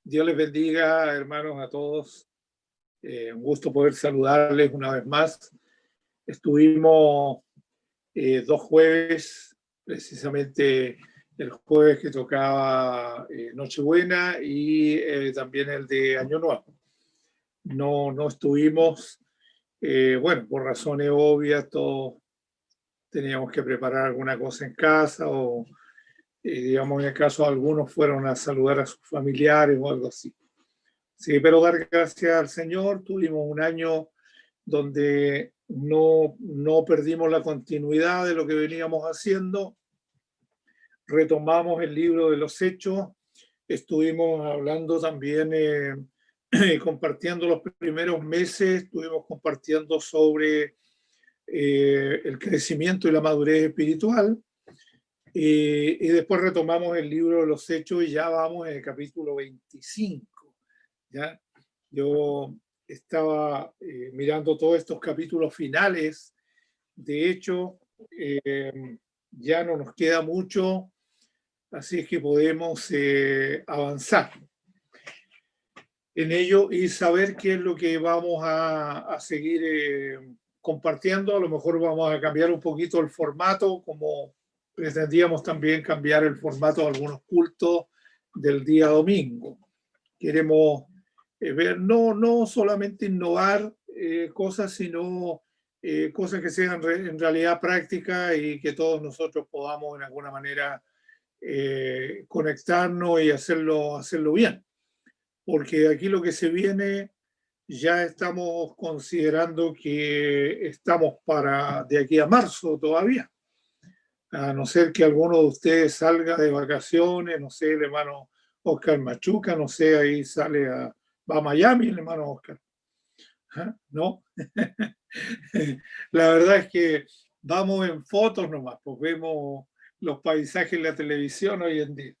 Dios les bendiga, hermanos, a todos. Un gusto poder saludarles una vez más. Estuvimos 2 jueves, precisamente el jueves que tocaba Nochebuena y también el de Año Nuevo. No estuvimos, bueno, por razones obvias, todos teníamos que preparar alguna cosa en casa o, digamos, en el caso de algunos fueron a saludar a sus familiares o algo así. Sí, pero dar gracias al Señor. Tuvimos un año donde no perdimos la continuidad de lo que veníamos haciendo. Retomamos el libro de los Hechos. Estuvimos hablando también, compartiendo los primeros meses, estuvimos compartiendo sobre el crecimiento y la madurez espiritual. Y después retomamos el libro de los Hechos y ya vamos en el capítulo 25. ¿Ya? Yo estaba mirando todos estos capítulos finales. De hecho, ya no nos queda mucho, así es que podemos avanzar en ello y saber qué es lo que vamos a seguir compartiendo. A lo mejor vamos a cambiar un poquito el formato, como pretendíamos también cambiar el formato de algunos cultos del día domingo. Queremos ver, no solamente innovar cosas, sino cosas que sean en realidad prácticas y que todos nosotros podamos en alguna manera conectarnos y hacerlo bien. Porque aquí lo que se viene, ya estamos considerando que estamos para de aquí a marzo todavía. A no ser que alguno de ustedes salga de vacaciones, no sé, el hermano Oscar Machuca, no sé, ahí va a Miami el hermano Oscar. ¿Ah? ¿No? La verdad es que vamos en fotos nomás, pues vemos los paisajes en la televisión hoy en día.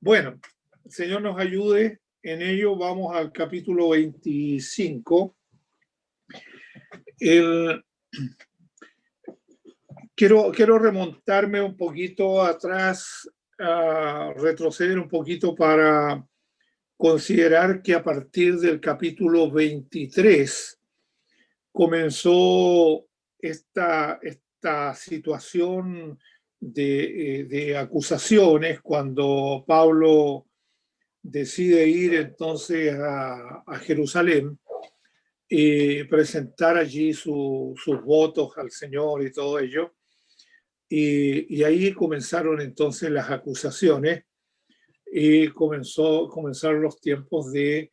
Bueno, el Señor nos ayude en ello. Vamos al capítulo 25. Quiero remontarme un poquito atrás, retroceder un poquito para considerar que a partir del capítulo 23 comenzó esta situación de acusaciones cuando Pablo decide ir entonces a Jerusalén y presentar allí sus votos al Señor y todo ello. Y ahí comenzaron entonces las acusaciones y comenzaron los tiempos de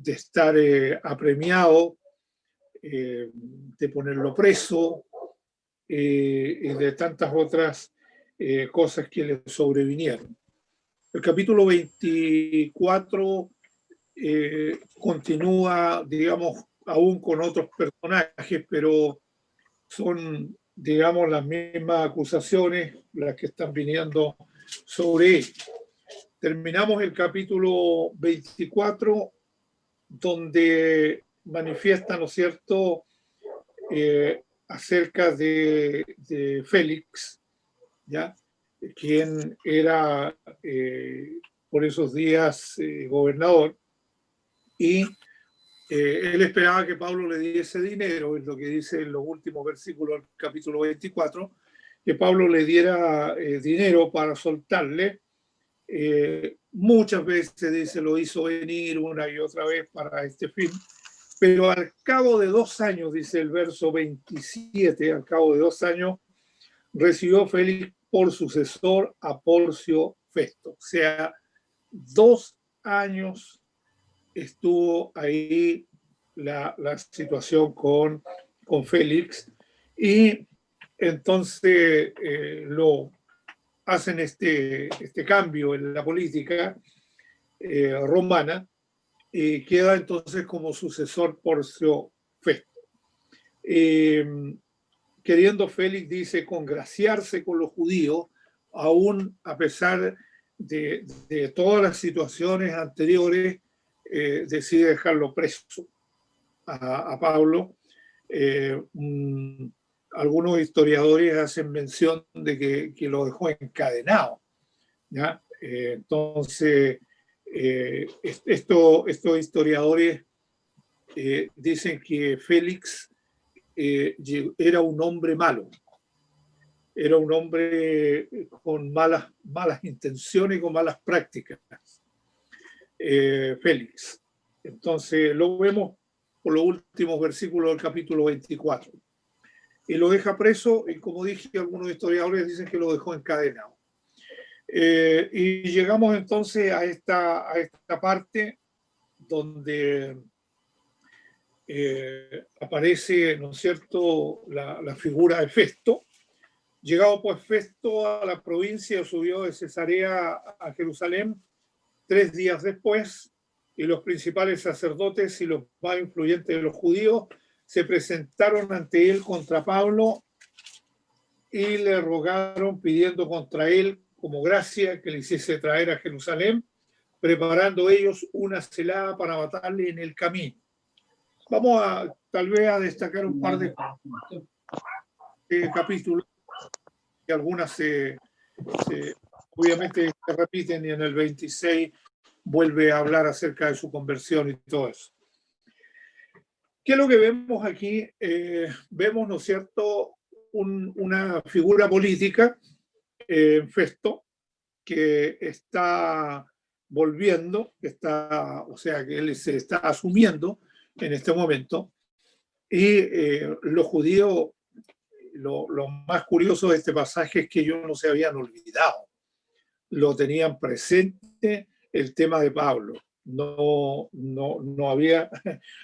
estar apremiado, de ponerlo preso y de tantas otras cosas que le sobrevinieron. El capítulo 24 continúa, digamos, aún con otros personajes, pero son, digamos, las mismas acusaciones las que están viniendo sobre él. Terminamos el capítulo 24, donde manifiesta, ¿no es cierto?, acerca de Félix, ¿ya?, quien era por esos días gobernador, y él esperaba que Pablo le diese dinero, es lo que dice en los últimos versículos del capítulo 24, que Pablo le diera dinero para soltarle. Muchas veces, dice, lo hizo venir una y otra vez para este fin, pero al cabo de 2 años, dice el verso 27, al cabo de 2 años, recibió Félix por sucesor a Porcio Festo. O sea, 2 años estuvo ahí la situación con Félix, y entonces lo hacen este cambio en la política romana, y queda entonces como sucesor Porcio Festo. Queriendo Félix, dice, congraciarse con los judíos, aún a pesar de todas las situaciones anteriores, decide dejarlo preso a Pablo. Algunos historiadores hacen mención de que lo dejó encadenado, ¿ya? Entonces, estos historiadores dicen que Félix era un hombre malo, era un hombre con malas intenciones y con malas prácticas, Félix. Entonces lo vemos por los últimos versículos del capítulo 24. Y lo deja preso, y como dije, algunos historiadores dicen que lo dejó encadenado. Y llegamos entonces a esta parte donde aparece, ¿no es cierto?, la figura de Festo. Llegado pues Festo a la provincia, subió de Cesarea a Jerusalén 3 días después, y los principales sacerdotes y los más influyentes de los judíos se presentaron ante él contra Pablo y le rogaron pidiendo contra él como gracia que le hiciese traer a Jerusalén, preparando ellos una celada para matarle en el camino. Vamos a tal vez a destacar un par de capítulos, que algunas obviamente se repiten, y en el 26 vuelve a hablar acerca de su conversión y todo eso. ¿Qué es lo que vemos aquí? Vemos, ¿no es cierto?, una figura política, Festo, que está volviendo, o sea, que él se está asumiendo en este momento, y los judíos, lo más curioso de este pasaje es que ellos no se habían olvidado, lo tenían presente el tema de Pablo. No había,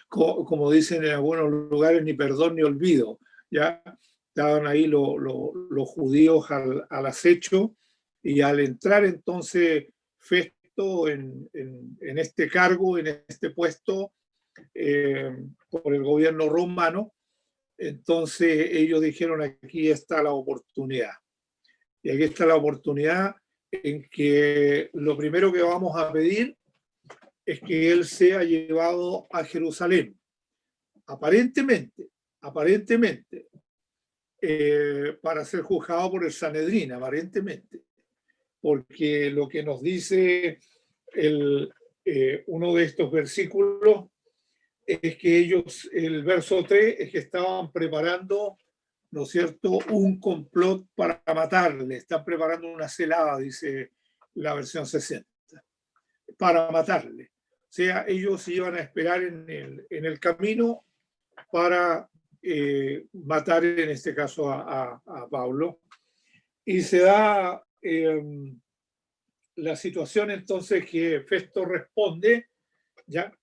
como dicen en algunos lugares, ni perdón ni olvido. Ya estaban ahí los judíos al acecho, y al entrar entonces Festo en este cargo, en este puesto, por el gobierno romano, entonces ellos dijeron: aquí está la oportunidad. Y aquí está la oportunidad en que lo primero que vamos a pedir es que él sea llevado a Jerusalén. Aparentemente, para ser juzgado por el Sanedrín, aparentemente. Porque lo que nos dice uno de estos versículos es que ellos, el verso 3, es que estaban preparando, ¿no es cierto?, un complot para matarle. Están preparando una celada, dice la versión 60, para matarle. O sea, ellos iban a esperar en el camino para matar, en este caso, a Pablo. Y se da la situación entonces que Festo responde, ¿ya?,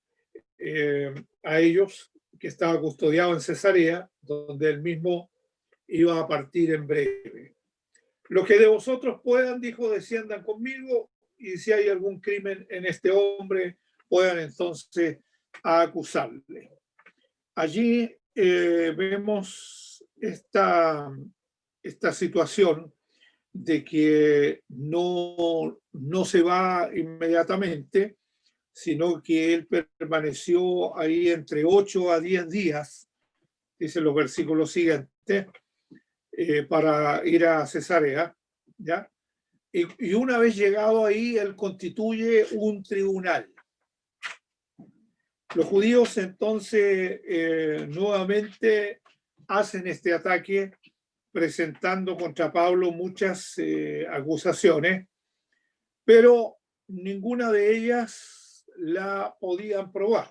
a ellos, que estaba custodiado en Cesarea, donde él mismo iba a partir en breve. Los que de vosotros puedan, dijo, desciendan conmigo, y si hay algún crimen en este hombre, puedan entonces acusarle. Allí vemos esta situación de que no se va inmediatamente, sino que él permaneció ahí entre 8 a 10 días, dicen los versículos siguientes, para ir a Cesarea, ¿ya? Y una vez llegado ahí, él constituye un tribunal. Los judíos entonces nuevamente hacen este ataque, presentando contra Pablo muchas acusaciones, pero ninguna de ellas la podían probar.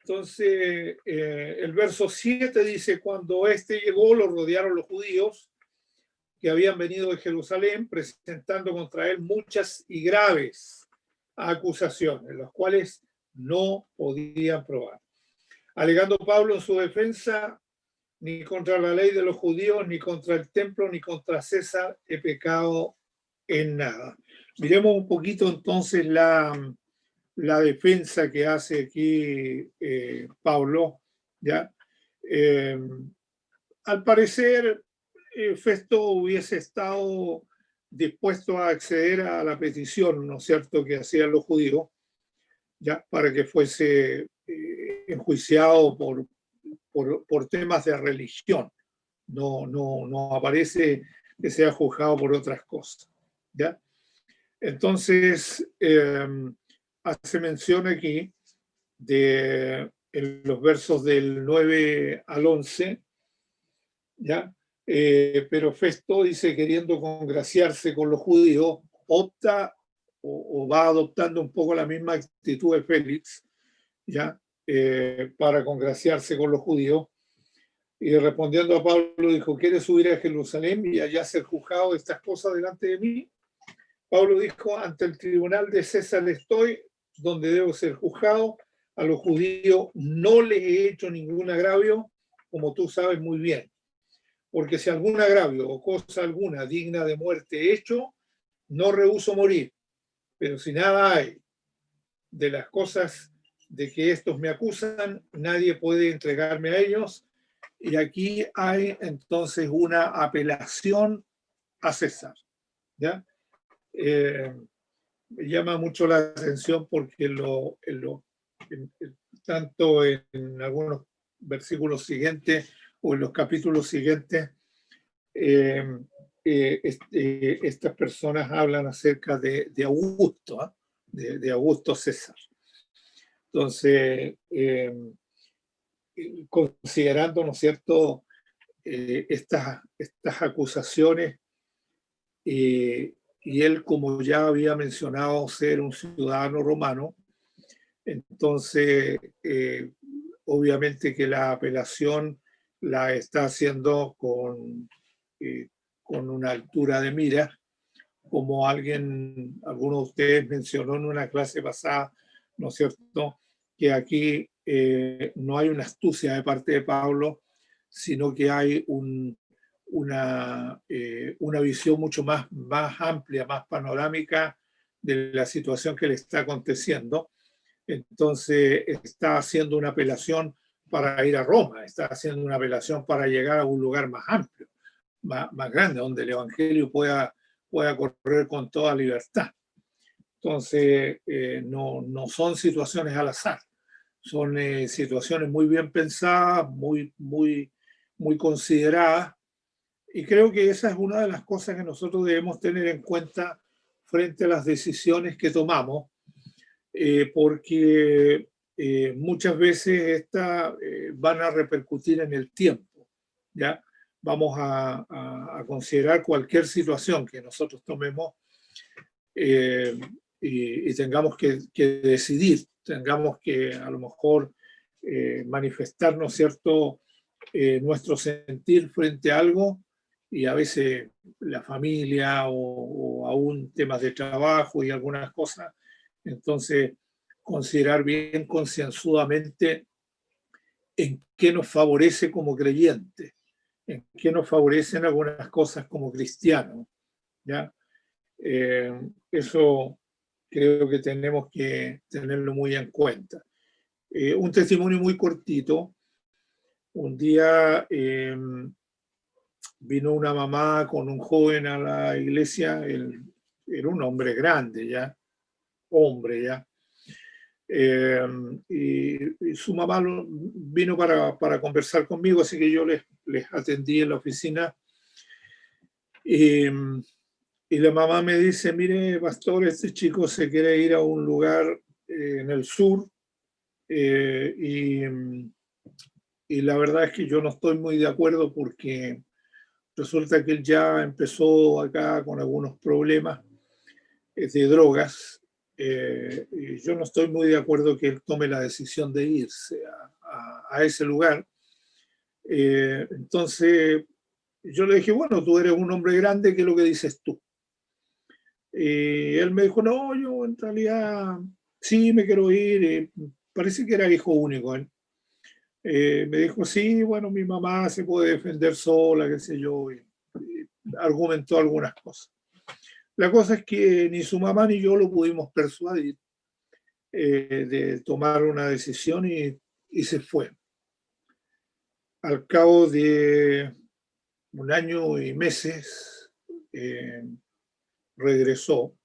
Entonces, el verso 7 dice: cuando éste llegó, lo rodearon los judíos que habían venido de Jerusalén, presentando contra él muchas y graves acusaciones, las cuales no podían probar. Alegando Pablo en su defensa: ni contra la ley de los judíos, ni contra el templo, ni contra César he pecado en nada. Miremos un poquito entonces la defensa que hace aquí Pablo, ¿ya? Al parecer, Festo hubiese estado dispuesto a acceder a la petición, ¿no es cierto?, que hacían los judíos, ya, para que fuese enjuiciado por temas de religión. No aparece que sea juzgado por otras cosas, ¿ya? Entonces, hace mención aquí en los versos del 9 al 11, ¿ya? Pero Festo dice, queriendo congraciarse con los judíos, opta o va adoptando un poco la misma actitud de Félix, ¿ya? Para congraciarse con los judíos. Y respondiendo a Pablo, dijo, ¿quieres subir a Jerusalén y allá ser juzgado de estas cosas delante de mí? Pablo dijo, ante el tribunal de César estoy, donde debo ser juzgado. A los judíos no les he hecho ningún agravio, como tú sabes muy bien. Porque si algún agravio o cosa alguna digna de muerte he hecho, no rehúso morir. Pero si nada hay de las cosas de que estos me acusan, nadie puede entregarme a ellos. Y aquí hay entonces una apelación a César, ¿ya? Me llama mucho la atención porque tanto en algunos versículos siguientes o en los capítulos siguientes, estas personas hablan acerca de Augusto, de Augusto César. Entonces, considerando, ¿no es cierto?, estas acusaciones, y él, como ya había mencionado, ser un ciudadano romano, entonces, obviamente que la apelación la está haciendo con una altura de mira, como alguno de ustedes mencionó en una clase pasada, ¿no es cierto?, que aquí no hay una astucia de parte de Pablo, sino que hay una visión mucho más amplia, más panorámica de la situación que le está aconteciendo. Entonces está haciendo una apelación para ir a Roma, está haciendo una apelación para llegar a un lugar más amplio, más grande, donde el Evangelio pueda correr con toda libertad. Entonces, no son situaciones al azar, son situaciones muy bien pensadas, muy consideradas, y creo que esa es una de las cosas que nosotros debemos tener en cuenta frente a las decisiones que tomamos, porque muchas veces estas van a repercutir en el tiempo, ¿ya? Vamos a considerar cualquier situación que nosotros tomemos, y tengamos que decidir, tengamos que a lo mejor manifestarnos, ¿cierto?, nuestro sentir frente a algo, y a veces la familia o aún temas de trabajo y algunas cosas. Entonces, considerar bien concienzudamente en qué nos favorece como creyentes, en qué nos favorecen algunas cosas como cristianos, ¿ya? Eso creo que tenemos que tenerlo muy en cuenta. Un testimonio muy cortito. Un día vino una mamá con un joven a la iglesia, él era un hombre grande ya, y su mamá vino para conversar conmigo, así que yo les atendí en la oficina. Y la mamá me dice, mire, pastor, este chico se quiere ir a un lugar en el sur, y la verdad es que yo no estoy muy de acuerdo porque resulta que él ya empezó acá con algunos problemas de drogas, y yo no estoy muy de acuerdo que él tome la decisión de irse a ese lugar. Entonces yo le dije, bueno, tú eres un hombre grande, ¿qué es lo que dices tú? Y él me dijo, no, yo en realidad sí me quiero ir. Parece que era hijo único él. Me dijo, sí, bueno, mi mamá se puede defender sola, qué sé yo, y argumentó algunas cosas. La cosa es que ni su mamá ni yo lo pudimos persuadir de tomar una decisión, y se fue. Al cabo de un año y meses regresó,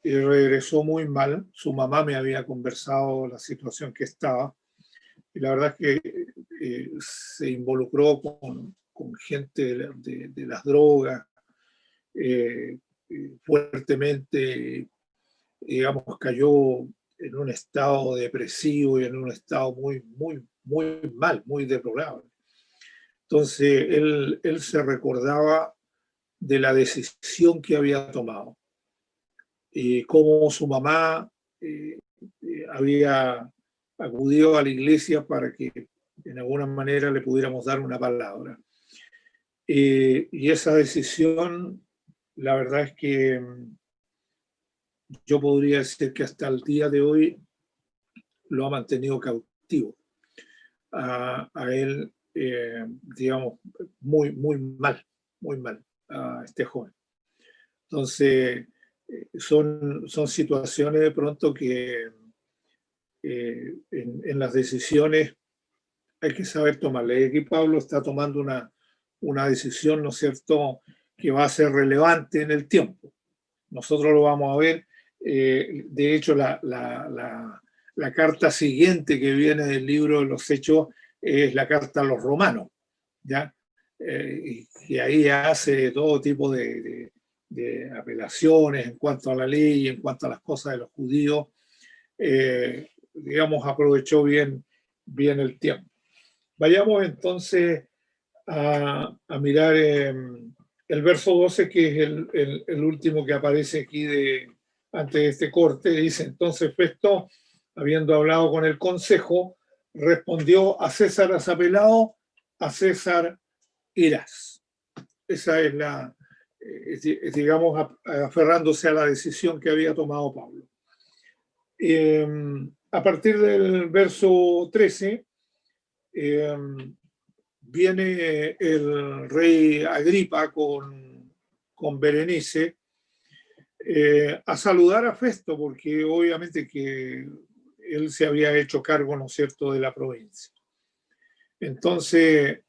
y regresó muy mal. Su mamá me había conversado la situación que estaba, y la verdad es que se involucró con gente de las drogas, fuertemente, digamos, cayó en un estado depresivo y en un estado muy mal, muy deplorable. Entonces, él se recordaba de la decisión que había tomado y cómo su mamá había acudido a la iglesia para que en alguna manera le pudiéramos dar una palabra. Y esa decisión, la verdad es que yo podría decir que hasta el día de hoy lo ha mantenido cautivo a él, digamos, muy mal a este joven. Entonces, son situaciones de pronto que en las decisiones hay que saber tomarlas. Y aquí Pablo está tomando una decisión, ¿no es cierto?, que va a ser relevante en el tiempo. Nosotros lo vamos a ver. De hecho, la carta siguiente que viene del libro de los Hechos es la carta a los romanos, ¿ya? Y ahí hace todo tipo de apelaciones en cuanto a la ley, en cuanto a las cosas de los judíos. Digamos, aprovechó bien el tiempo. Vayamos entonces a mirar el verso 12, que es el último que aparece aquí antes de este corte. Dice: entonces Festo, habiendo hablado con el consejo, respondió: a César has apelado, a César irás. Esa es digamos, aferrándose a la decisión que había tomado Pablo. A partir del verso 13, viene el rey Agripa con Berenice a saludar a Festo, porque obviamente que él se había hecho cargo, ¿no es cierto?, de la provincia. Entonces,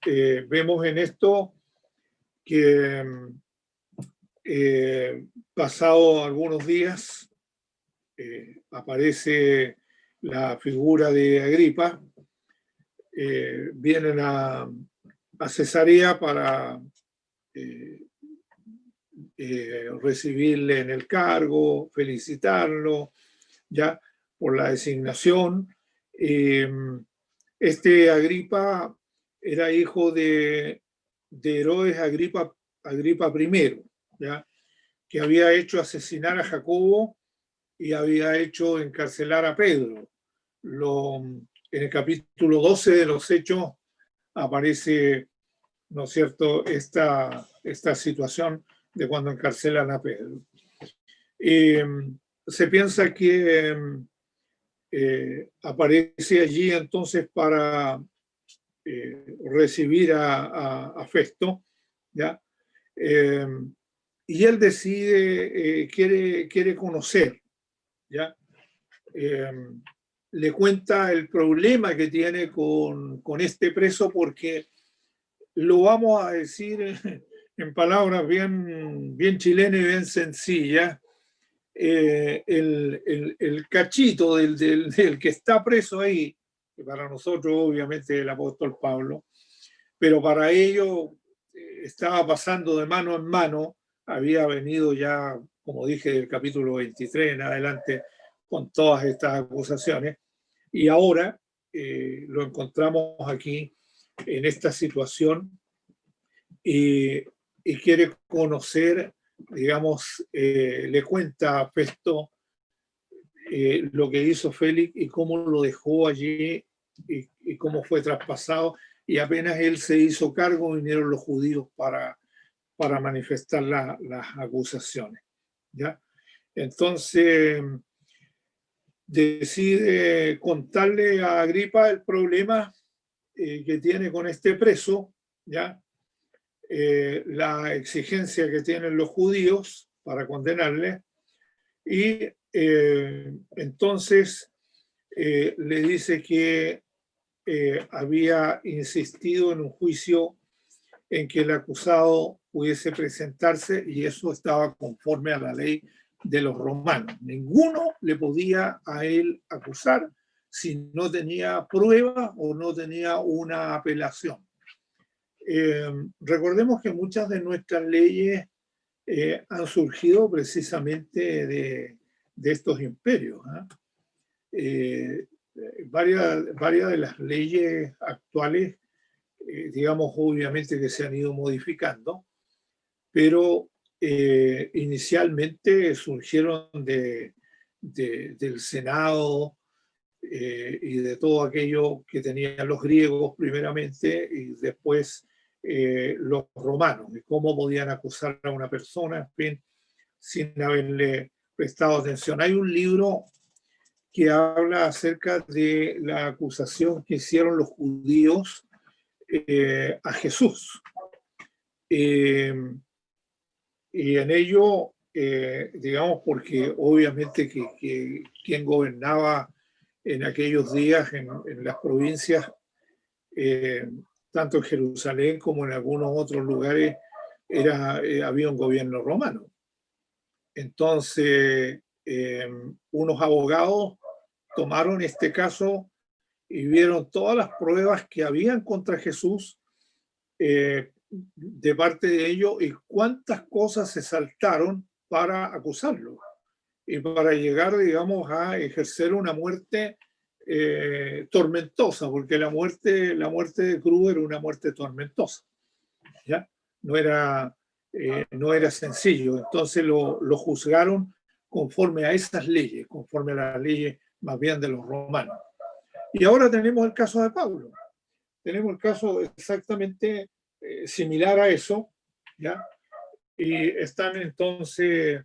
vemos en esto que pasado algunos días aparece la figura de Agripa. Vienen a Cesarea para recibirle en el cargo, felicitarlo ya por la designación. Este Agripa era hijo de Herodes Agripa I, ¿ya?, que había hecho asesinar a Jacobo y había hecho encarcelar a Pedro. En el capítulo 12 de los Hechos aparece, ¿no es cierto?, esta situación de cuando encarcelan a Pedro. Se piensa que aparece allí entonces para recibir a Festo, ¿ya? Y él decide, quiere conocer, ¿ya? Le cuenta el problema que tiene con este preso, porque lo vamos a decir en palabras bien chilenas y bien sencillas. El cachito del que está preso ahí, que para nosotros obviamente es el apóstol Pablo, pero para ellos estaba pasando de mano en mano, había venido ya, como dije, del capítulo 23 en adelante, con todas estas acusaciones, y ahora lo encontramos aquí en esta situación, y quiere conocer, digamos, le cuenta a Festo lo que hizo Félix y cómo lo dejó allí y cómo fue traspasado, y apenas él se hizo cargo vinieron los judíos para manifestar las acusaciones, ¿ya? Entonces decide contarle a Agripa el problema que tiene con este preso, ¿ya? La exigencia que tienen los judíos para condenarle, y entonces le dice que había insistido en un juicio en que el acusado pudiese presentarse, y eso estaba conforme a la ley de los romanos. Ninguno le podía a él acusar si no tenía prueba o no tenía una apelación. Recordemos que muchas de nuestras leyes han surgido precisamente de estos imperios. Varias de las leyes actuales, digamos, obviamente que se han ido modificando, pero inicialmente surgieron del Senado y de todo aquello que tenían los griegos primeramente y después los romanos, y cómo podían acusar a una persona, en fin, sin haberle prestado atención. Hay un libro que habla acerca de la acusación que hicieron los judíos a Jesús. Y en ello, digamos, porque obviamente que quien gobernaba en aquellos días en las provincias, tanto en Jerusalén como en algunos otros lugares, había un gobierno romano. Entonces, unos abogados tomaron este caso y vieron todas las pruebas que habían contra Jesús de parte de ellos y cuántas cosas se saltaron para acusarlo y para llegar, digamos, a ejercer una muerte tormentosa, porque la muerte de cruz era una muerte tormentosa, ¿ya? No era sencillo. Entonces lo juzgaron conforme a esas leyes, conforme a las leyes más bien de los romanos. Y ahora tenemos el caso de Pablo. Tenemos el caso exactamente similar a eso, ¿ya? Y están entonces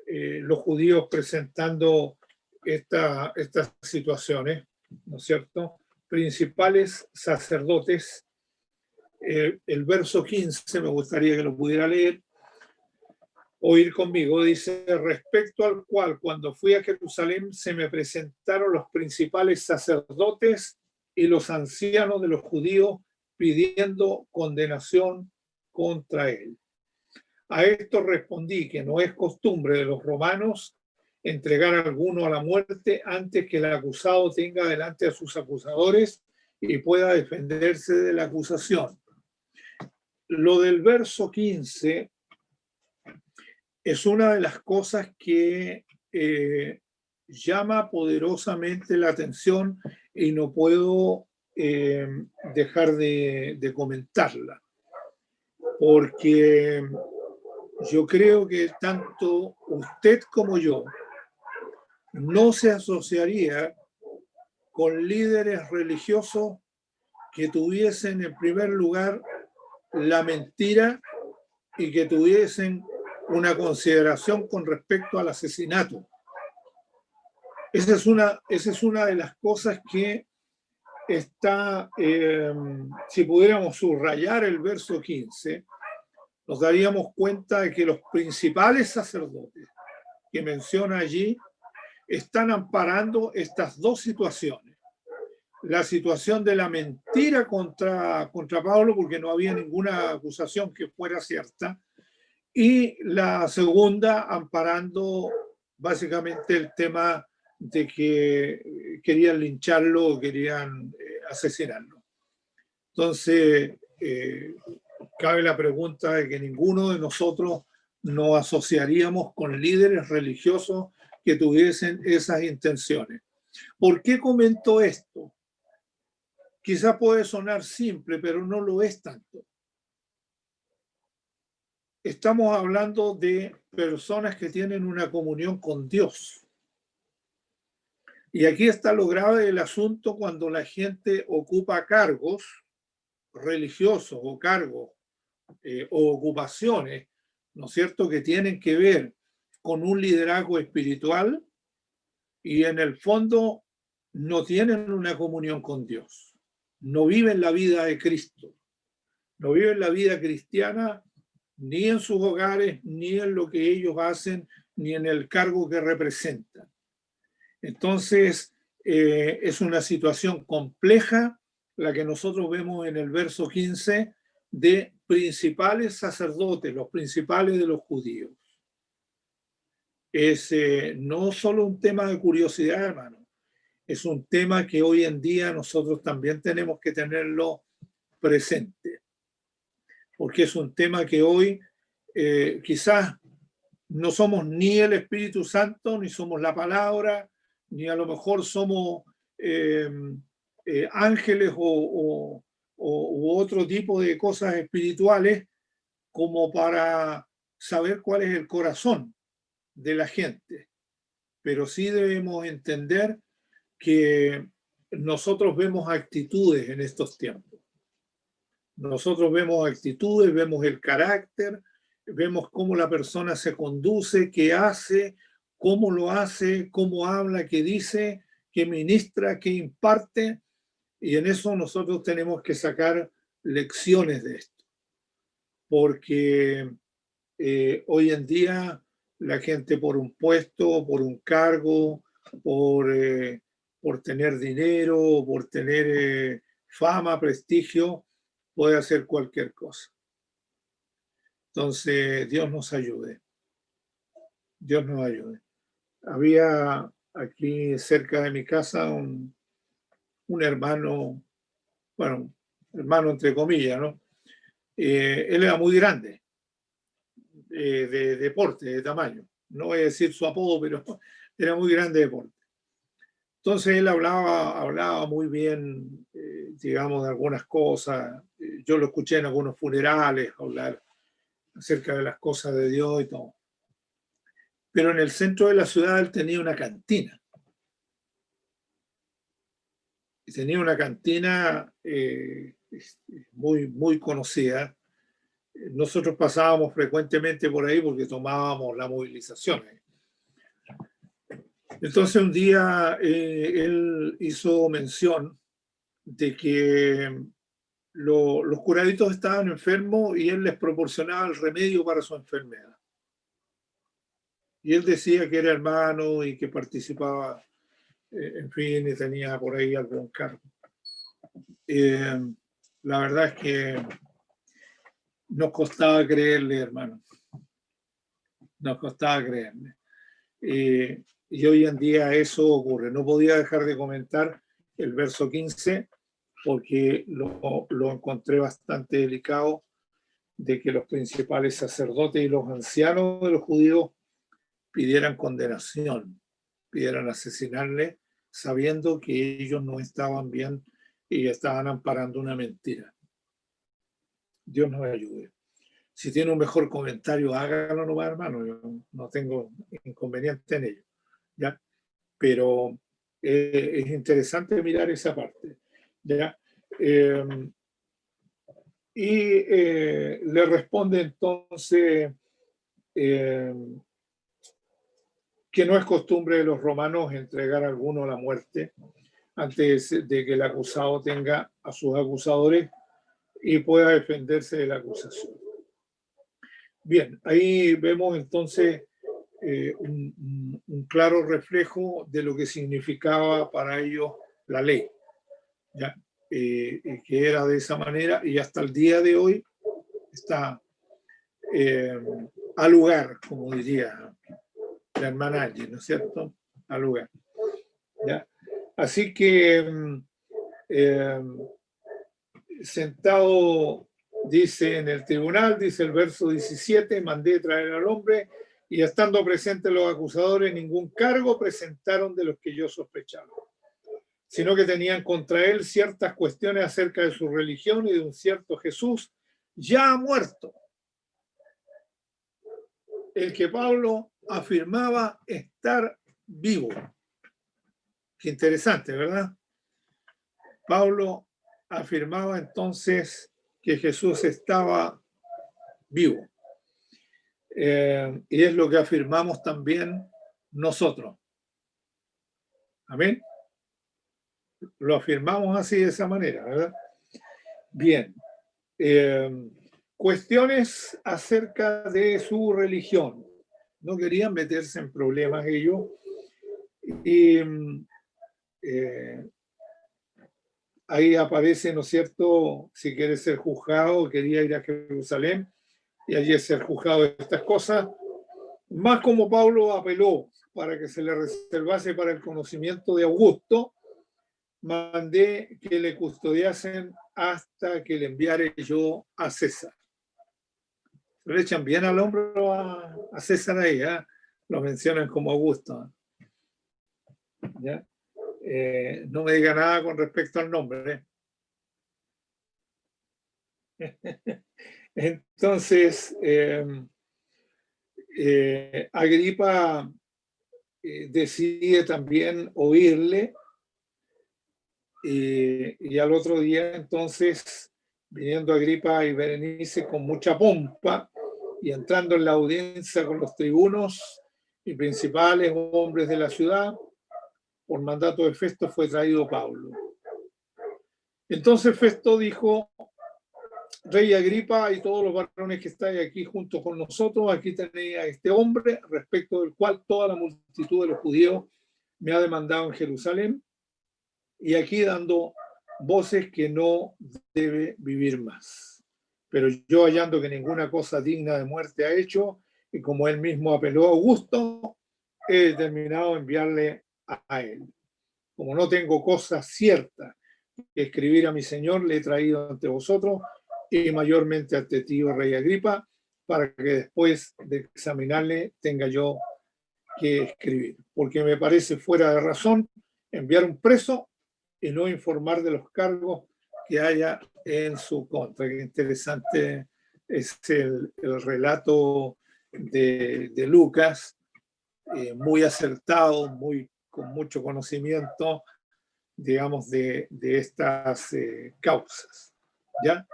los judíos presentando estas situaciones, ¿no es cierto? Principales sacerdotes. El verso 15 me gustaría que lo pudiera leer, oír conmigo. Dice: respecto al cual, cuando fui a Jerusalén, se me presentaron los principales sacerdotes y los ancianos de los judíos pidiendo condenación contra él. A esto respondí que no es costumbre de los romanos entregar a alguno a la muerte antes que el acusado tenga delante a sus acusadores y pueda defenderse de la acusación. Lo del verso 15 es una de las cosas que llama poderosamente la atención y no puedo dejar de comentarla, porque yo creo que tanto usted como yo no se asociaría con líderes religiosos que tuviesen en primer lugar la mentira y que tuviesen una consideración con respecto al asesinato. Esa es una de las cosas que está, si pudiéramos subrayar el verso 15, nos daríamos cuenta de que los principales sacerdotes que menciona allí están amparando estas dos situaciones. La situación de la mentira contra Pablo, porque no había ninguna acusación que fuera cierta, y la segunda amparando básicamente el tema de que querían lincharlo o querían asesinarlo. Entonces, cabe la pregunta de que ninguno de nosotros nos asociaríamos con líderes religiosos que tuviesen esas intenciones. ¿Por qué comento esto? Quizás puede sonar simple, pero no lo es tanto. Estamos hablando de personas que tienen una comunión con Dios. Y aquí está lo grave del asunto cuando la gente ocupa cargos religiosos o cargos o ocupaciones, ¿no es cierto?, que tienen que ver con un liderazgo espiritual y en el fondo no tienen una comunión con Dios, no viven la vida de Cristo, no viven la vida cristiana ni en sus hogares, ni en lo que ellos hacen, ni en el cargo que representan. Entonces, es una situación compleja la que nosotros vemos en el verso 15 de principales sacerdotes, los principales de los judíos. Es no solo un tema de curiosidad, hermano, es un tema que hoy en día nosotros también tenemos que tenerlo presente, porque es un tema que hoy quizás no somos ni el Espíritu Santo, ni somos la palabra, ni a lo mejor somos ángeles u otro tipo de cosas espirituales como para saber cuál es el corazón de la gente. Pero sí debemos entender que nosotros vemos actitudes en estos tiempos. Nosotros vemos actitudes, vemos el carácter, vemos cómo la persona se conduce, qué hace, cómo lo hace, cómo habla, qué dice, qué ministra, qué imparte. Y en eso nosotros tenemos que sacar lecciones de esto. Porque hoy en día la gente por un puesto, por un cargo, por tener dinero, por tener fama, prestigio, puede hacer cualquier cosa. Entonces, Dios nos ayude. Dios nos ayude. Había aquí cerca de mi casa un hermano, bueno, hermano entre comillas, ¿no? Él era muy grande, de porte, de tamaño. No voy a decir su apodo, pero era muy grande de porte. Entonces él hablaba muy bien, digamos, de algunas cosas. Yo lo escuché en algunos funerales hablar acerca de las cosas de Dios y todo. Pero en el centro de la ciudad él tenía una cantina. Y tenía una cantina muy, muy conocida. Nosotros pasábamos frecuentemente por ahí porque tomábamos la movilización. Entonces un día él hizo mención de que los curaditos estaban enfermos y él les proporcionaba el remedio para su enfermedad. Y él decía que era hermano y que participaba, en fin, y tenía por ahí algún cargo. La verdad es que nos costaba creerle, hermano. Nos costaba creerle. Y hoy en día eso ocurre. No podía dejar de comentar el verso 15 porque lo encontré bastante delicado, de que los principales sacerdotes y los ancianos de los judíos pidieran condenación, pidieran asesinarle, sabiendo que ellos no estaban bien y estaban amparando una mentira. Dios nos ayude. Si tiene un mejor comentario, hágalo nomás, hermano. Yo no tengo inconveniente en ello, ¿ya? Pero es interesante mirar esa parte, ¿ya? Le responde entonces que no es costumbre de los romanos entregar a alguno a la muerte antes de que el acusado tenga a sus acusadores y pueda defenderse de la acusación. Bien, ahí vemos entonces un claro reflejo de lo que significaba para ellos la ley, ¿ya? Que era de esa manera y hasta el día de hoy está al lugar, como diría la hermana Angie, ¿no es cierto? Al lugar, ¿ya? Así que sentado, dice en el tribunal, dice el verso 17, mandé traer al hombre y estando presentes los acusadores, ningún cargo presentaron de los que yo sospechaba, sino que tenían contra él ciertas cuestiones acerca de su religión y de un cierto Jesús ya muerto, el que Pablo afirmaba estar vivo. Qué interesante, ¿verdad? Pablo afirmaba entonces que Jesús estaba vivo. Y es lo que afirmamos también nosotros. Amén. Lo afirmamos así, de esa manera, ¿verdad? Bien. Cuestiones acerca de su religión. No querían meterse en problemas ellos. Y ahí aparece, ¿no es cierto? Si quiere ser juzgado, quería ir a Jerusalén y allí ser juzgado de estas cosas. Más como Pablo apeló para que se le reservase para el conocimiento de Augusto, mandé que le custodiasen hasta que le enviare yo a César. le echan bien al hombro a César ahí, ¿eh? Lo mencionan como Augusto. ¿Ya? No me diga nada con respecto al nombre. Entonces, Agripa decide también oírle, y al otro día entonces, viniendo Agripa y Berenice con mucha pompa y entrando en la audiencia con los tribunos y principales hombres de la ciudad, por mandato de Festo fue traído Pablo. Entonces Festo dijo: Rey Agripa y todos los varones que estáis aquí junto con nosotros, aquí tenéis a este hombre, respecto del cual toda la multitud de los judíos me ha demandado en Jerusalén, y aquí dando voces que no debe vivir más. Pero yo, hallando que ninguna cosa digna de muerte ha hecho, y como él mismo apeló a Augusto, he determinado enviarle a él. Como no tengo cosa cierta que escribir a mi señor, le he traído ante vosotros, y mayormente ante ti, oh rey Agripa, para que después de examinarle tenga yo que escribir. Porque me parece fuera de razón enviar un preso y no informar de los cargos que haya en su contra. Qué interesante es el relato de Lucas, muy acertado, con mucho conocimiento, digamos, de estas causas. ¿Ya?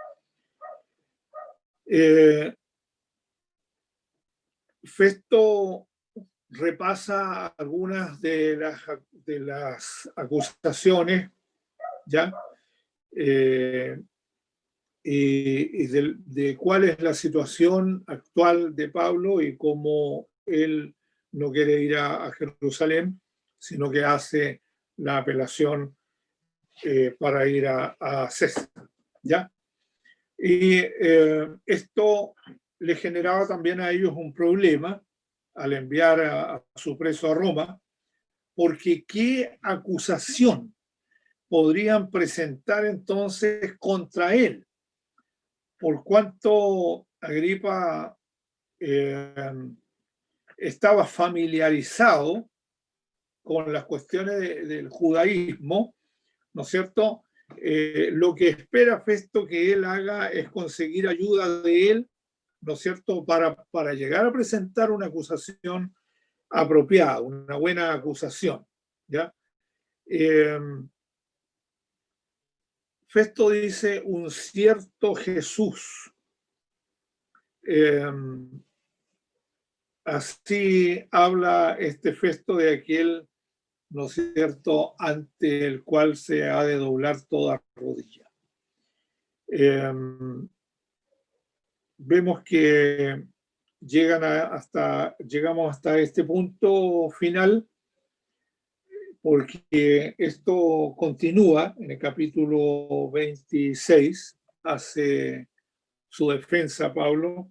Festo repasa algunas de las acusaciones, ¿ya? Y de cuál es la situación actual de Pablo y cómo él no quiere ir a Jerusalén, sino que hace la apelación para ir a César, ¿ya? Y esto le generaba también a ellos un problema al enviar a su preso a Roma, porque ¿qué acusación podrían presentar entonces contra él? Por cuanto Agripa estaba familiarizado con las cuestiones del judaísmo, ¿no es cierto? Lo que espera Festo que él haga es conseguir ayuda de él, ¿no es cierto?, para llegar a presentar una acusación apropiada, una buena acusación, ¿ya? Festo dice un cierto Jesús. Así habla este Festo de aquel, ¿no es cierto?, ante el cual se ha de doblar toda rodilla. Vemos que llegamos hasta este punto final, porque esto continúa en el capítulo 26, hace su defensa Pablo,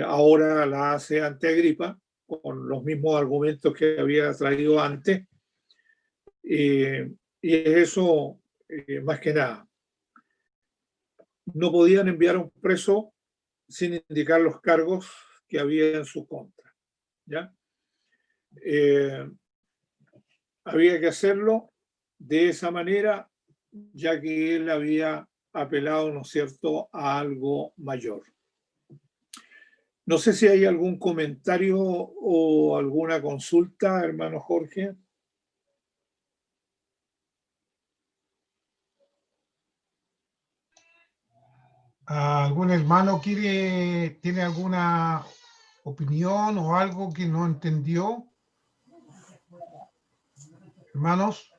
ahora la hace ante Agripa, con los mismos argumentos que había traído antes, y es eso más que nada. No podían enviar a un preso sin indicar los cargos que había en su contra, ¿ya? Había que hacerlo de esa manera, ya que él había apelado, ¿no es cierto?, a algo mayor. No sé si hay algún comentario o alguna consulta, hermano Jorge. ¿Algún hermano tiene alguna opinión o algo que no entendió? Hermanos.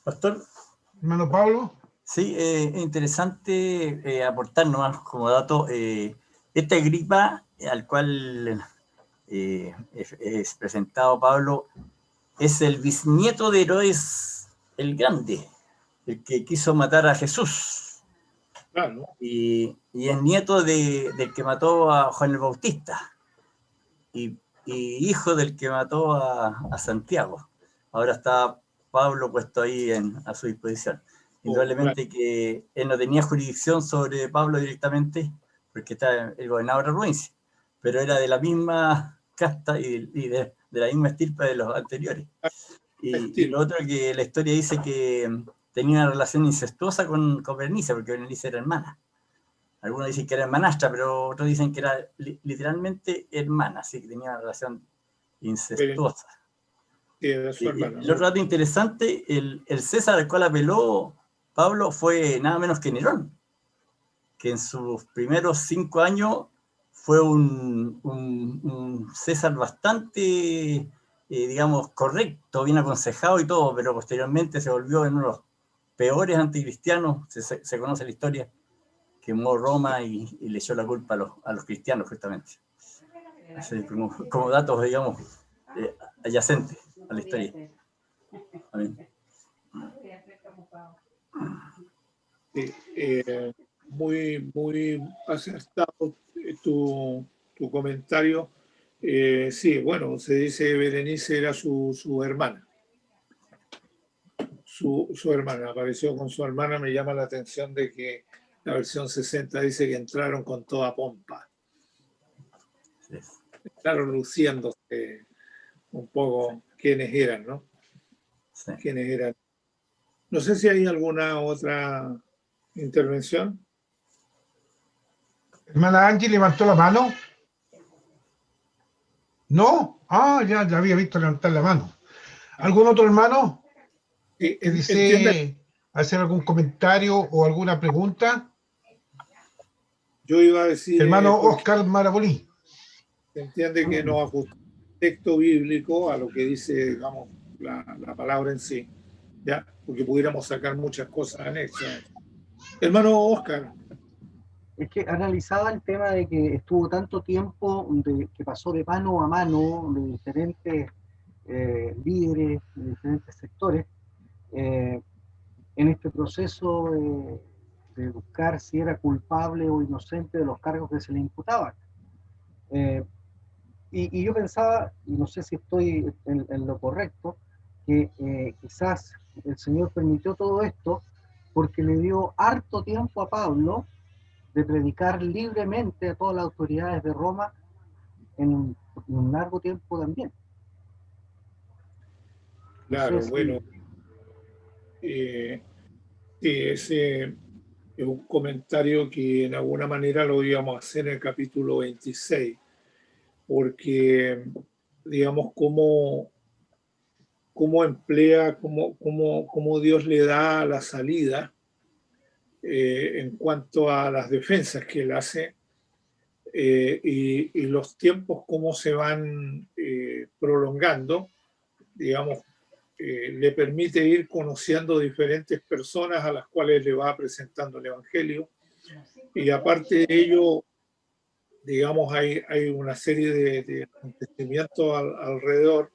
Pastor. Hermano Pablo. Sí, es interesante aportar nomás como dato. Esta Agripa al cual es presentado Pablo es el bisnieto de Herodes el Grande, el que quiso matar a Jesús. Claro. Y es nieto del que mató a Juan el Bautista y hijo del que mató a Santiago. Ahora está Pablo puesto ahí a su disposición. Indudablemente que él no tenía jurisdicción sobre Pablo directamente, porque él gobernaba otra provincia, pero era de la misma casta y de la misma estirpe de los anteriores. Y lo otro que la historia dice que tenía una relación incestuosa con Berenice, porque Berenice era hermana. Algunos dicen que era hermanastra, pero otros dicen que era literalmente hermana, así que tenía una relación incestuosa. Sí, era su hermana. El otro dato interesante, el César al cual apeló Pablo fue nada menos que Nerón, que en sus primeros 5 años fue un César bastante, digamos, correcto, bien aconsejado y todo, pero posteriormente se volvió en uno de los peores anticristianos, se conoce la historia, quemó Roma y le echó la culpa a los cristianos, justamente. Así, como datos, digamos, adyacentes a la historia. Amén. Sí, muy acertado tu comentario. Sí, bueno, se dice Berenice era su hermana. Su hermana, apareció con su hermana. Me llama la atención de que la versión 60 dice que entraron con toda pompa. Sí. Entraron luciéndose un poco quiénes eran, ¿no? Sí. Quiénes eran. No sé si hay alguna otra intervención. Hermana Angie levantó la mano. ¿No? Ah, ya había visto levantar la mano. ¿Algún otro hermano que desee hacer algún comentario o alguna pregunta? Yo iba a decir... Hermano Oscar Marabolí. Se entiende que nos ajusta el texto bíblico a lo que dice, digamos, la palabra en sí, ¿ya? Porque pudiéramos sacar muchas cosas anexas. Hermano Oscar. Es que analizaba el tema de que estuvo tanto tiempo, que pasó de mano a mano de diferentes líderes, de diferentes sectores, en este proceso de buscar si era culpable o inocente de los cargos que se le imputaban. Y yo pensaba, y no sé si estoy en lo correcto, que quizás el Señor permitió todo esto porque le dio harto tiempo a Pablo de predicar libremente a todas las autoridades de Roma en un largo tiempo también. Claro, No sé si... bueno, sí, ese es un comentario que en alguna manera lo íbamos a hacer en el capítulo 26, porque, digamos, cómo emplea, cómo Dios le da la salida en cuanto a las defensas que él hace, y los tiempos cómo se van prolongando, digamos, le permite ir conociendo diferentes personas a las cuales le va presentando el Evangelio. Y aparte de ello, digamos, hay una serie de acontecimientos alrededor.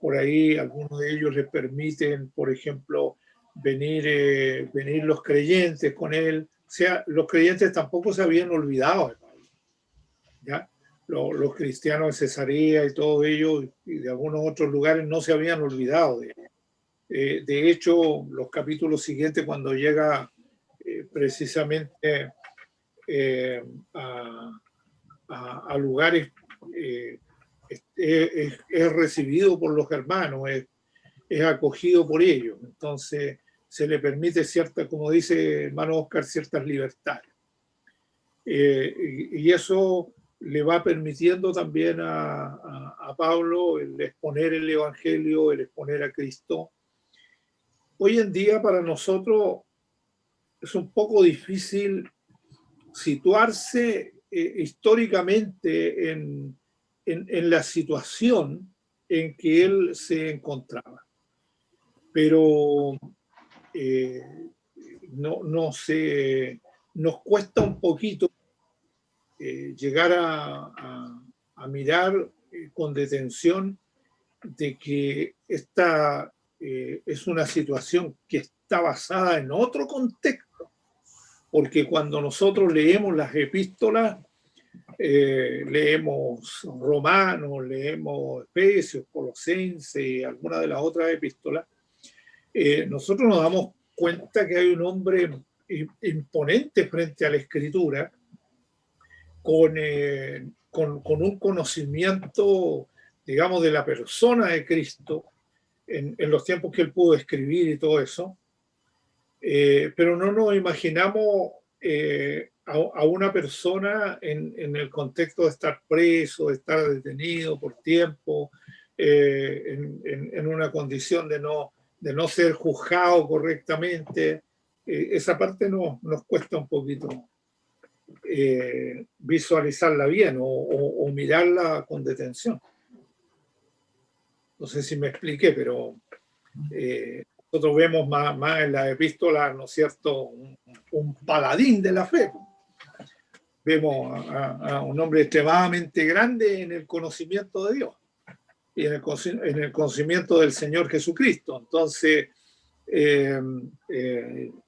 Por ahí algunos de ellos le permiten, por ejemplo, venir los creyentes con él. O sea, los creyentes tampoco se habían olvidado de Pablo, ¿ya? Los cristianos de Cesarea y todo ello, y de algunos otros lugares, no se habían olvidado de él. De hecho, los capítulos siguientes, cuando llega precisamente a lugares, es recibido por los hermanos, es acogido por ellos. Entonces, se le permite cierta, como dice hermano Oscar, ciertas libertades. Y eso le va permitiendo también a Pablo el exponer el Evangelio, el exponer a Cristo. Hoy en día para nosotros es un poco difícil situarse históricamente en la situación en que él se encontraba. Pero nos cuesta un poquito llegar a mirar con detención de que esta es una situación que está basada en otro contexto, porque cuando nosotros leemos las epístolas, leemos Romanos, leemos Efesios, Colosenses, algunas de las otras epístolas, nosotros nos damos cuenta que hay un hombre imponente frente a la Escritura, con un conocimiento, digamos, de la persona de Cristo en los tiempos que él pudo escribir y todo eso, pero no nos imaginamos a una persona en el contexto de estar preso, de estar detenido por tiempo, en una condición de no ser juzgado correctamente. Esa parte nos cuesta un poquito visualizarla bien o mirarla con detención. No sé si me expliqué, pero nosotros vemos más en las epístolas, ¿no es cierto?, un paladín de la fe. Vemos a un hombre extremadamente grande en el conocimiento de Dios y en el conocimiento del Señor Jesucristo. Entonces,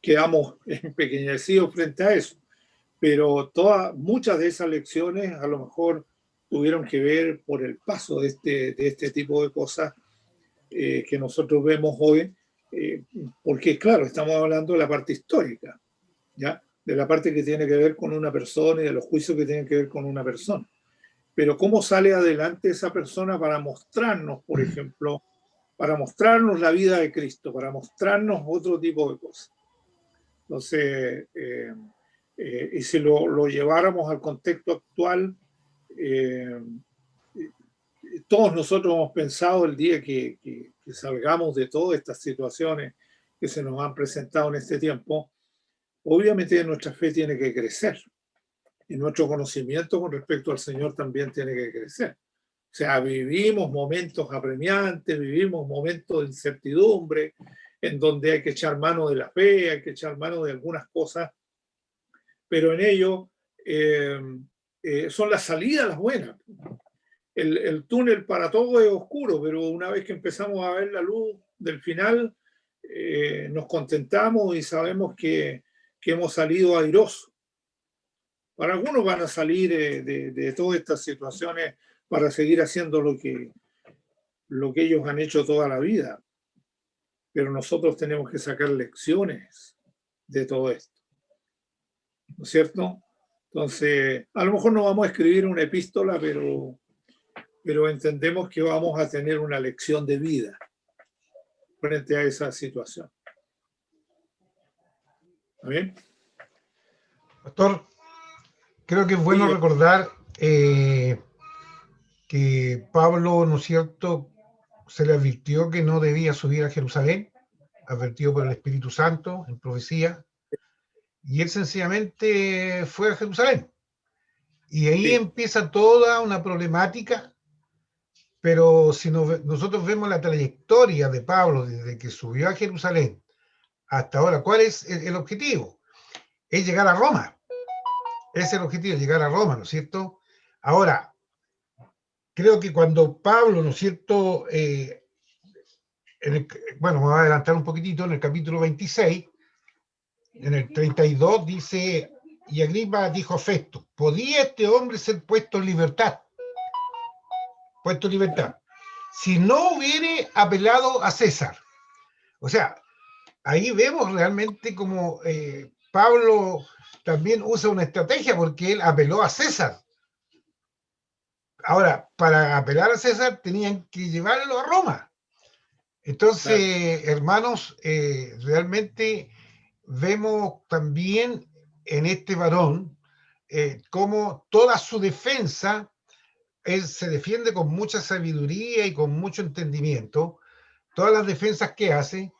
quedamos empequeñecidos frente a eso. Pero muchas de esas lecciones a lo mejor tuvieron que ver por el paso de este tipo de cosas que nosotros vemos hoy, porque claro, estamos hablando de la parte histórica, ¿ya? De la parte que tiene que ver con una persona y de los juicios que tienen que ver con una persona. Pero cómo sale adelante esa persona para mostrarnos, por ejemplo, para mostrarnos la vida de Cristo, para mostrarnos otro tipo de cosas. Entonces, y si lo lleváramos al contexto actual, todos nosotros hemos pensado el día que salgamos de todas estas situaciones que se nos han presentado en este tiempo, obviamente nuestra fe tiene que crecer y nuestro conocimiento con respecto al Señor también tiene que crecer. O sea, vivimos momentos apremiantes, vivimos momentos de incertidumbre, en donde hay que echar mano de la fe, hay que echar mano de algunas cosas, pero en ello son las salidas las buenas. El túnel para todo es oscuro, pero una vez que empezamos a ver la luz del final, nos contentamos y sabemos que hemos salido airosos. Para algunos van a salir de todas estas situaciones para seguir haciendo lo que ellos han hecho toda la vida. Pero nosotros tenemos que sacar lecciones de todo esto. ¿No es cierto? Entonces, a lo mejor no vamos a escribir una epístola, pero entendemos que vamos a tener una lección de vida frente a esa situación. ¿Está bien? Pastor, creo que es bueno recordar que Pablo, ¿no es cierto?, se le advirtió que no debía subir a Jerusalén, advertido por el Espíritu Santo en profecía, y él sencillamente fue a Jerusalén. Y ahí empieza toda una problemática, pero si nosotros vemos la trayectoria de Pablo desde que subió a Jerusalén hasta ahora, ¿cuál es el objetivo? Es llegar a Roma. Ese es el objetivo, llegar a Roma, ¿no es cierto? Ahora, creo que cuando Pablo, ¿no es cierto?, bueno, me voy a adelantar un poquitito, en el capítulo 26, en el 32 dice, y Agripa dijo a Festo, ¿podía este hombre ser puesto en libertad? Puesto en libertad. Si no hubiere apelado a César. O sea, ahí vemos realmente como Pablo también usa una estrategia porque él apeló a César. Ahora, para apelar a César tenían que llevarlo a Roma. Entonces, hermanos, realmente vemos también en este varón cómo toda su defensa, él se defiende con mucha sabiduría y con mucho entendimiento. Todas las defensas que hace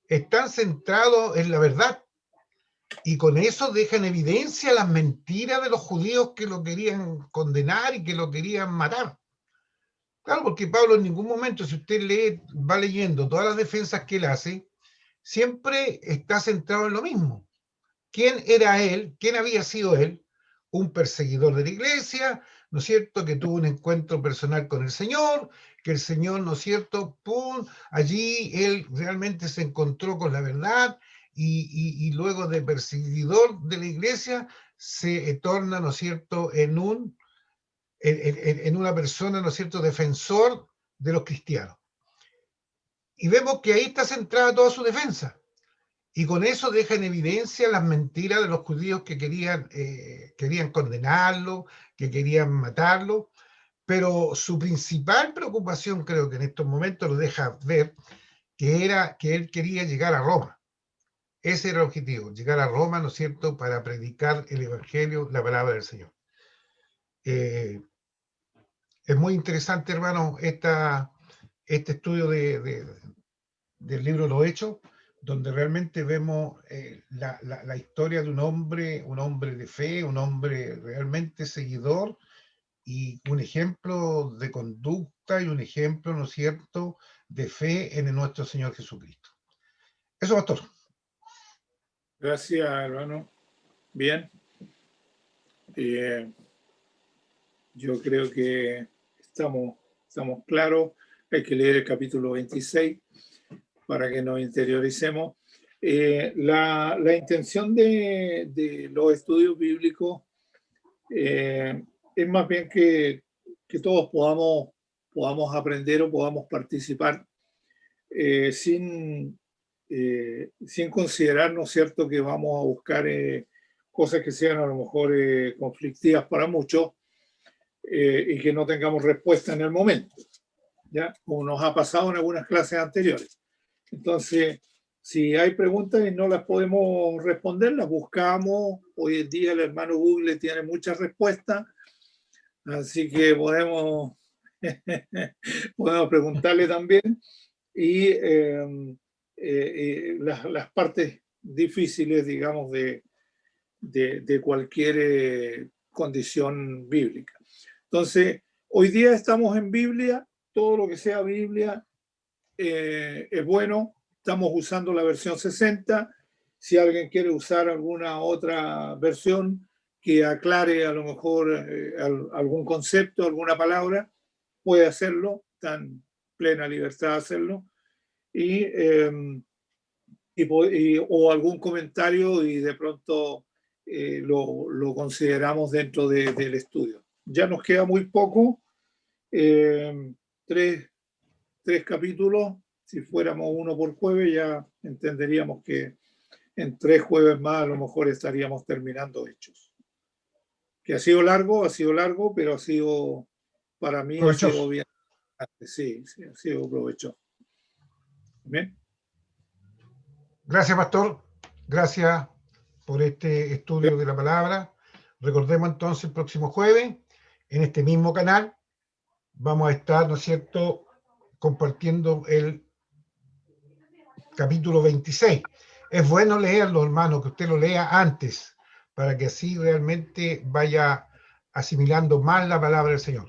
están centradas en la verdad. Y con eso deja en evidencia las mentiras de los judíos que lo querían condenar y que lo querían matar. Claro, porque Pablo en ningún momento, si usted va leyendo todas las defensas que él hace, siempre está centrado en lo mismo. ¿Quién era él? ¿Quién había sido él? Un perseguidor de la iglesia, ¿no es cierto?, que tuvo un encuentro personal con el Señor, que el Señor, ¿no es cierto?, ¡pum!, allí él realmente se encontró con la verdad y luego de perseguidor de la iglesia se torna, ¿no es cierto?, en una persona, ¿no es cierto?, defensor de los cristianos. Y vemos que ahí está centrada toda su defensa. Y con eso deja en evidencia las mentiras de los judíos que querían condenarlo, que querían matarlo, pero su principal preocupación, creo que en estos momentos lo deja ver, que era que él quería llegar a Roma. Ese era el objetivo, llegar a Roma, ¿no es cierto?, para predicar el Evangelio, la palabra del Señor. Es muy interesante, hermano, este estudio del libro Los Hechos, donde realmente vemos la historia de un hombre de fe, un hombre realmente seguidor, y un ejemplo de conducta y un ejemplo, ¿no es cierto?, de fe en nuestro Señor Jesucristo. Eso, pastor. Gracias, hermano. Bien. Yo creo que estamos claros. Hay que leer el capítulo 26 para que nos interioricemos. La intención de los estudios bíblicos es más bien que todos podamos aprender o podamos participar sin considerar, ¿no es cierto?, que vamos a buscar cosas que sean a lo mejor conflictivas para muchos y que no tengamos respuesta en el momento, ¿ya? Como nos ha pasado en algunas clases anteriores. Entonces, si hay preguntas y no las podemos responder, las buscamos. Hoy en día el hermano Google tiene muchas respuestas, así que podemos preguntarle también. Y las partes difíciles, digamos, de cualquier condición bíblica. Entonces, hoy día estamos en Biblia, todo lo que sea Biblia es bueno. Estamos usando la versión 60. Si alguien quiere usar alguna otra versión que aclare a lo mejor algún concepto, alguna palabra, puede hacerlo, está en plena libertad de hacerlo. O algún comentario y de pronto lo consideramos dentro del estudio. Ya nos queda muy poco, 3 capítulos. Si fuéramos uno por jueves, ya entenderíamos que en 3 jueves más a lo mejor estaríamos terminando Hechos. Que ha sido largo, pero ha sido, para mí, ha sido bien. Sí, ha sido provechoso. Bien. Gracias, pastor. Gracias por este estudio de la palabra. Recordemos entonces el próximo jueves, en este mismo canal, vamos a estar, ¿no es cierto?, compartiendo el capítulo 26. Es bueno leerlo, hermano, que usted lo lea antes, para que así realmente vaya asimilando más la palabra del Señor.